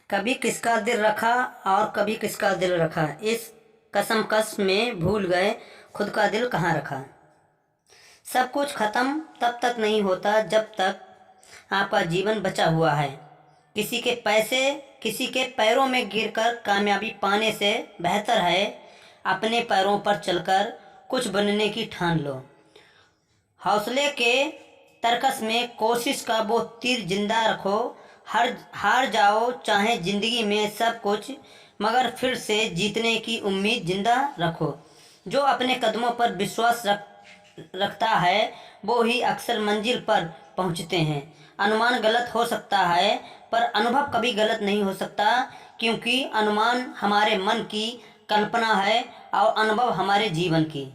कभी किसका दिल रखा और कभी किसका दिल रखा, इस कसमकस में भूल गए खुद का दिल कहाँ रखा। सब कुछ खत्म तब तक नहीं होता जब तक आपका जीवन बचा हुआ है। किसी के पैरों में गिरकर कामयाबी पाने से बेहतर है अपने पैरों पर चलकर कुछ बनने की ठान लो। हौसले के तरकस में कोशिश का वो तीर जिंदा रखो। हर हार जाओ चाहे जिंदगी में सब कुछ, मगर फिर से जीतने की उम्मीद जिंदा रखो। जो अपने कदमों पर विश्वास रखता है वो ही अक्सर मंजिल पर पहुंचते हैं। अनुमान गलत हो सकता है पर अनुभव कभी गलत नहीं हो सकता, क्योंकि अनुमान हमारे मन की कल्पना है और अनुभव हमारे जीवन की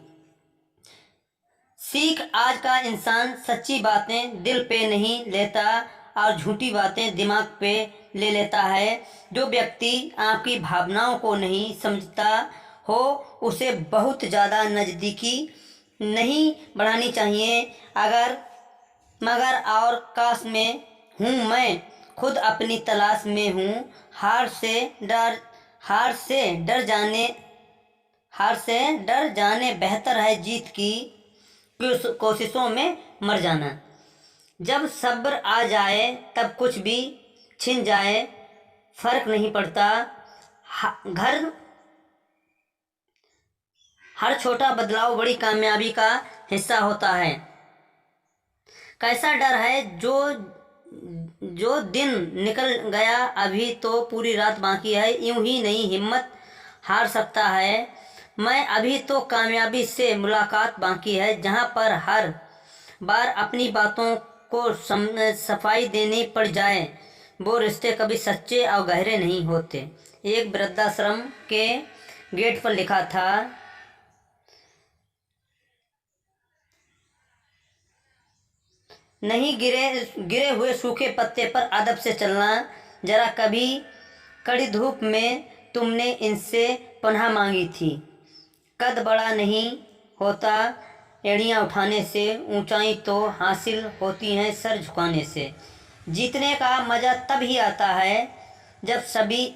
सीख। आज का इंसान सच्ची बातें दिल पे नहीं लेता और झूठी बातें दिमाग पे ले लेता है। जो व्यक्ति आपकी भावनाओं को नहीं समझता हो उसे बहुत ज़्यादा नज़दीकी नहीं बढ़ानी चाहिए। मगर और काश में हूँ, मैं खुद अपनी तलाश में हूँ। हार से डर जाने बेहतर है जीत की कोशिशों में मर जाना। जब सब्र आ जाए तब कुछ भी छिन जाए फर्क नहीं पड़ता। घर हर छोटा बदलाव बड़ी कामयाबी का हिस्सा होता है। कैसा डर है जो दिन निकल गया, अभी तो पूरी रात बाकी है। यूं ही नहीं हिम्मत हार सकता है मैं, अभी तो कामयाबी से मुलाकात बाकी है। जहां पर हर बार अपनी बातों को सफाई देनी पड़ जाए वो रिश्ते कभी सच्चे और गहरे नहीं होते। एक वृद्धाश्रम के गेट पर लिखा था, नहीं गिरे हुए सूखे पत्ते पर अदब से चलना। जरा कभी कड़ी धूप में तुमने इनसे पनाह मांगी थी। कद बड़ा नहीं होता एड़ियाँ उठाने से, ऊंचाई तो हासिल होती हैं सर झुकाने से। जीतने का मज़ा तब ही आता है जब सभी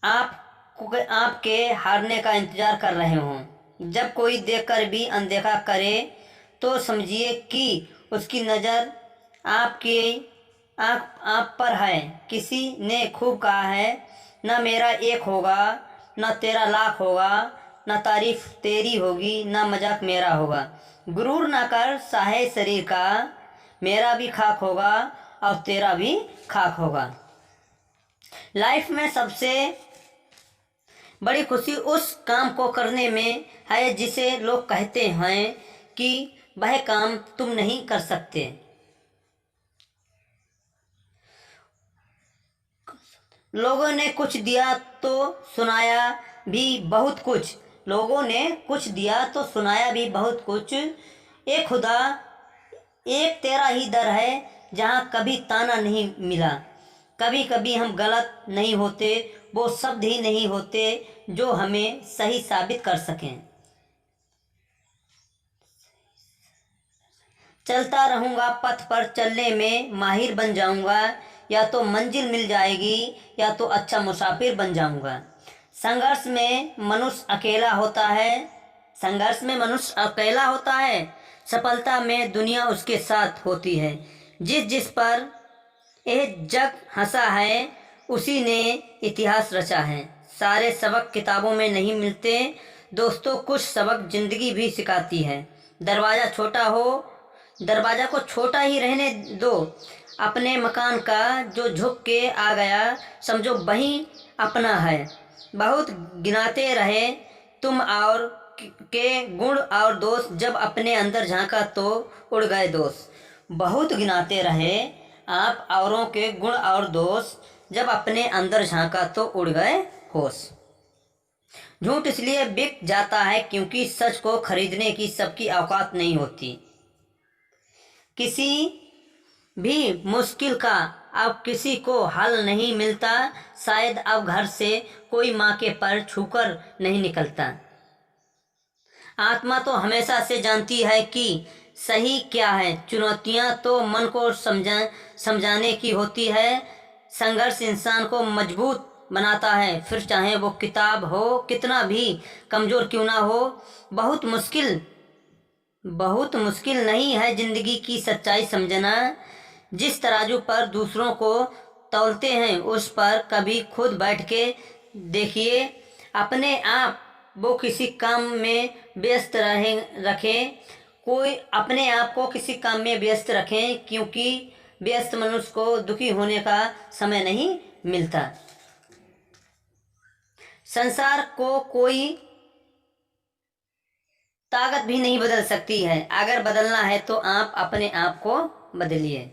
आपके हारने का इंतज़ार कर रहे हों। जब कोई देखकर भी अनदेखा करे तो समझिए कि उसकी नज़र आप पर है। किसी ने खूब कहा है, ना मेरा एक होगा ना तेरा लाख होगा, ना तारीफ तेरी होगी ना मजाक मेरा होगा। गुरूर ना कर साहे शरीर का, मेरा भी खाक होगा और तेरा भी खाक होगा। लाइफ में सबसे बड़ी खुशी उस काम को करने में है जिसे लोग कहते हैं कि वह काम तुम नहीं कर सकते। लोगों ने कुछ दिया तो सुनाया भी बहुत कुछ। एक खुदा एक तेरा ही दर है जहाँ कभी ताना नहीं मिला। कभी कभी हम गलत नहीं होते, वो शब्द ही नहीं होते जो हमें सही साबित कर सकें। चलता रहूँगा पथ पर, चलने में माहिर बन जाऊँगा। या तो मंजिल मिल जाएगी या तो अच्छा मुसाफिर बन जाऊँगा। संघर्ष में मनुष्य अकेला होता है। सफलता में दुनिया उसके साथ होती है। जिस पर यह जग हंसा है उसी ने इतिहास रचा है। सारे सबक किताबों में नहीं मिलते दोस्तों, कुछ सबक जिंदगी भी सिखाती है। दरवाज़ा को छोटा ही रहने दो। अपने मकान का जो झुक के आ गया समझो वही अपना है। बहुत गिनाते रहे तुम और के गुण और दोष, जब अपने अंदर झांका तो उड़ गए दोष। बहुत गिनाते रहे आप औरों के गुण और दोष, जब अपने अंदर झांका तो उड़ गए होश। झूठ इसलिए बिक जाता है क्योंकि सच को खरीदने की सबकी औकात नहीं होती। किसी भी मुश्किल का अब किसी को हल नहीं मिलता। शायद अब घर से कोई माँ के पैर छूकर नहीं निकलता। आत्मा तो हमेशा से जानती है कि सही क्या है। चुनौतियाँ तो मन को समझाने की होती है। संघर्ष इंसान को मजबूत बनाता है, फिर चाहे वो किताब हो कितना भी कमज़ोर क्यों ना हो। बहुत मुश्किल नहीं है ज़िंदगी की सच्चाई समझना। जिस तराजू पर दूसरों को तौलते हैं उस पर कभी खुद बैठ के देखिए। अपने आप वो किसी काम में व्यस्त रखें। कोई अपने आप को किसी काम में व्यस्त रखें, क्योंकि व्यस्त मनुष्य को दुखी होने का समय नहीं मिलता। संसार को कोई ताकत भी नहीं बदल सकती है। अगर बदलना है तो आप अपने आप को बदलिए।